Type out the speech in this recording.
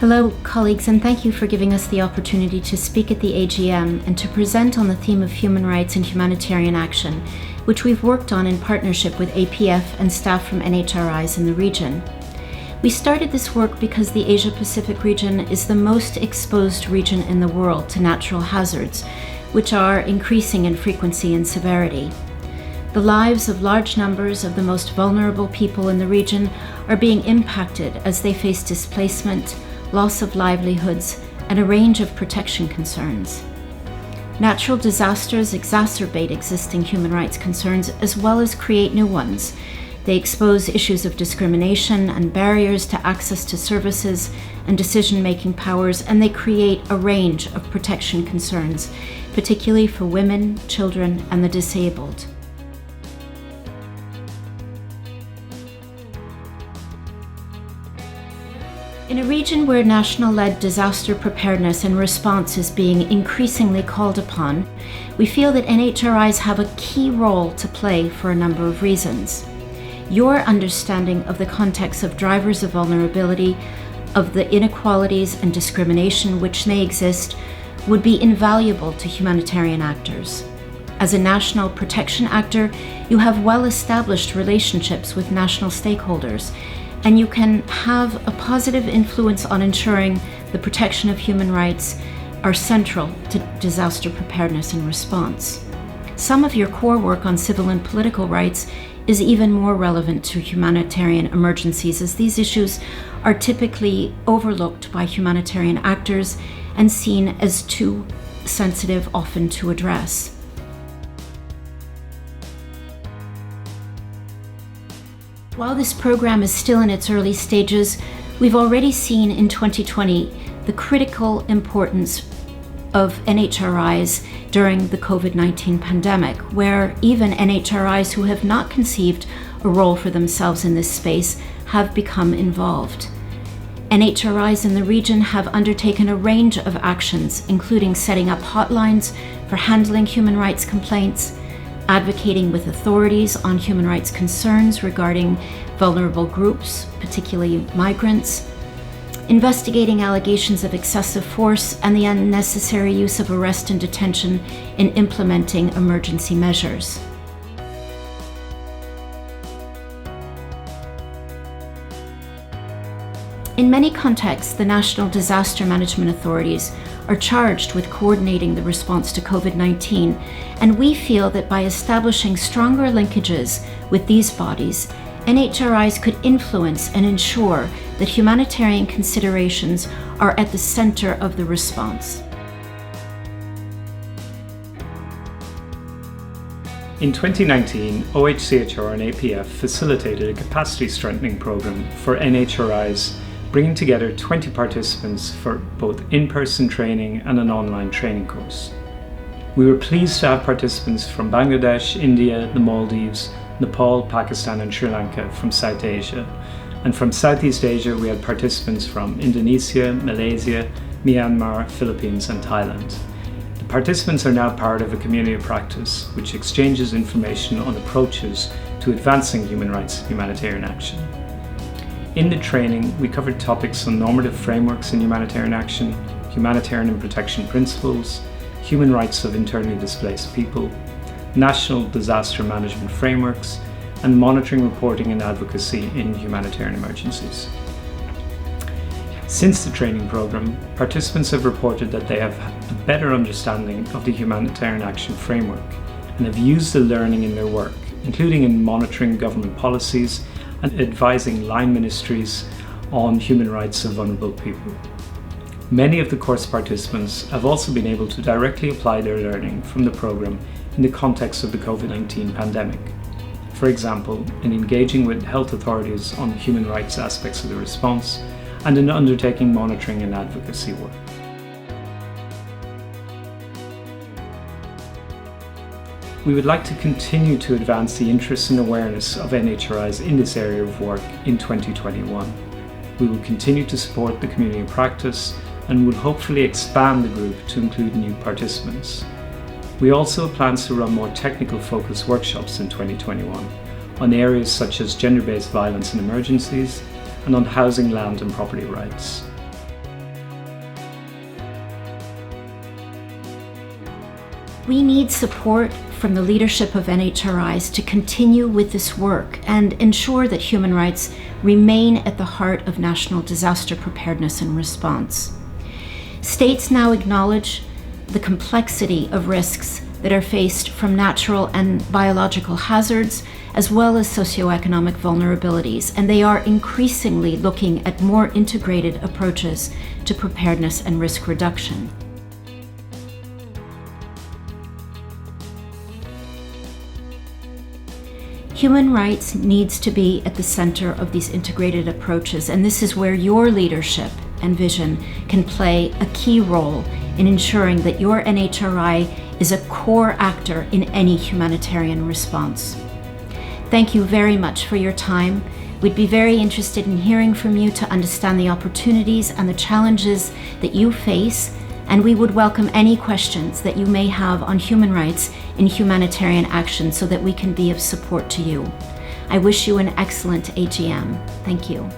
Hello, colleagues, and thank you for giving us the opportunity to speak at the AGM and to present on the theme of human rights and humanitarian action, which we've worked on in partnership with APF and staff from NHRIs in the region. We started this work because the Asia-Pacific region is the most exposed region in the world to natural hazards, which are increasing in frequency and severity. The lives of large numbers of the most vulnerable people in the region are being impacted as they face displacement, loss of livelihoods, and a range of protection concerns. Natural disasters exacerbate existing human rights concerns as well as create new ones. They expose issues of discrimination and barriers to access to services and decision-making powers, and they create a range of protection concerns, particularly for women, children, and the disabled. In a region where national-led disaster preparedness and response is being increasingly called upon, we feel that NHRIs have a key role to play for a number of reasons. Your understanding of the context of drivers of vulnerability, of the inequalities and discrimination which may exist, would be invaluable to humanitarian actors. As a national protection actor, you have well-established relationships with national stakeholders, and you can have a positive influence on ensuring the protection of human rights are central to disaster preparedness and response. Some of your core work on civil and political rights is even more relevant to humanitarian emergencies, as these issues are typically overlooked by humanitarian actors and seen as too sensitive often to address. While this program is still in its early stages, we've already seen in 2020 the critical importance of NHRIs during the COVID-19 pandemic, where even NHRIs who have not conceived a role for themselves in this space have become involved. NHRIs in the region have undertaken a range of actions, including setting up hotlines for handling human rights complaints, advocating with authorities on human rights concerns regarding vulnerable groups, particularly migrants, investigating allegations of excessive force and the unnecessary use of arrest and detention in implementing emergency measures. In many contexts, the national disaster management authorities are charged with coordinating the response to COVID-19, and we feel that by establishing stronger linkages with these bodies, NHRIs could influence and ensure that humanitarian considerations are at the center of the response. In 2019, OHCHR and APF facilitated a capacity strengthening program for NHRIs, bringing together 20 participants for both in-person training and an online training course. We were pleased to have participants from Bangladesh, India, the Maldives, Nepal, Pakistan and Sri Lanka from South Asia. And from Southeast Asia, we had participants from Indonesia, Malaysia, Myanmar, Philippines and Thailand. The participants are now part of a community of practice which exchanges information on approaches to advancing human rights and humanitarian action. In the training, we covered topics on normative frameworks in humanitarian action, humanitarian and protection principles, human rights of internally displaced people, national disaster management frameworks, and monitoring, reporting and advocacy in humanitarian emergencies. Since the training program, participants have reported that they have a better understanding of the humanitarian action framework and have used the learning in their work, including in monitoring government policies and advising line ministries on human rights of vulnerable people. Many of the course participants have also been able to directly apply their learning from the program in the context of the COVID-19 pandemic. For example, in engaging with health authorities on human rights aspects of the response and in undertaking monitoring and advocacy work. We would like to continue to advance the interest and awareness of NHRIs in this area of work in 2021. We will continue to support the community of practice and will hopefully expand the group to include new participants. We also have plans to run more technical focused workshops in 2021 on areas such as gender-based violence in emergencies and on housing, land and property rights. We need support from the leadership of NHRIs to continue with this work and ensure that human rights remain at the heart of national disaster preparedness and response. States now acknowledge the complexity of risks that are faced from natural and biological hazards, as well as socioeconomic vulnerabilities, and they are increasingly looking at more integrated approaches to preparedness and risk reduction. Human rights needs to be at the center of these integrated approaches, and this is where your leadership and vision can play a key role in ensuring that your NHRI is a core actor in any humanitarian response. Thank you very much for your time. We'd be very interested in hearing from you to understand the opportunities and the challenges that you face, and we would welcome any questions that you may have on human rights in humanitarian action so that we can be of support to you. I wish you an excellent AGM. Thank you.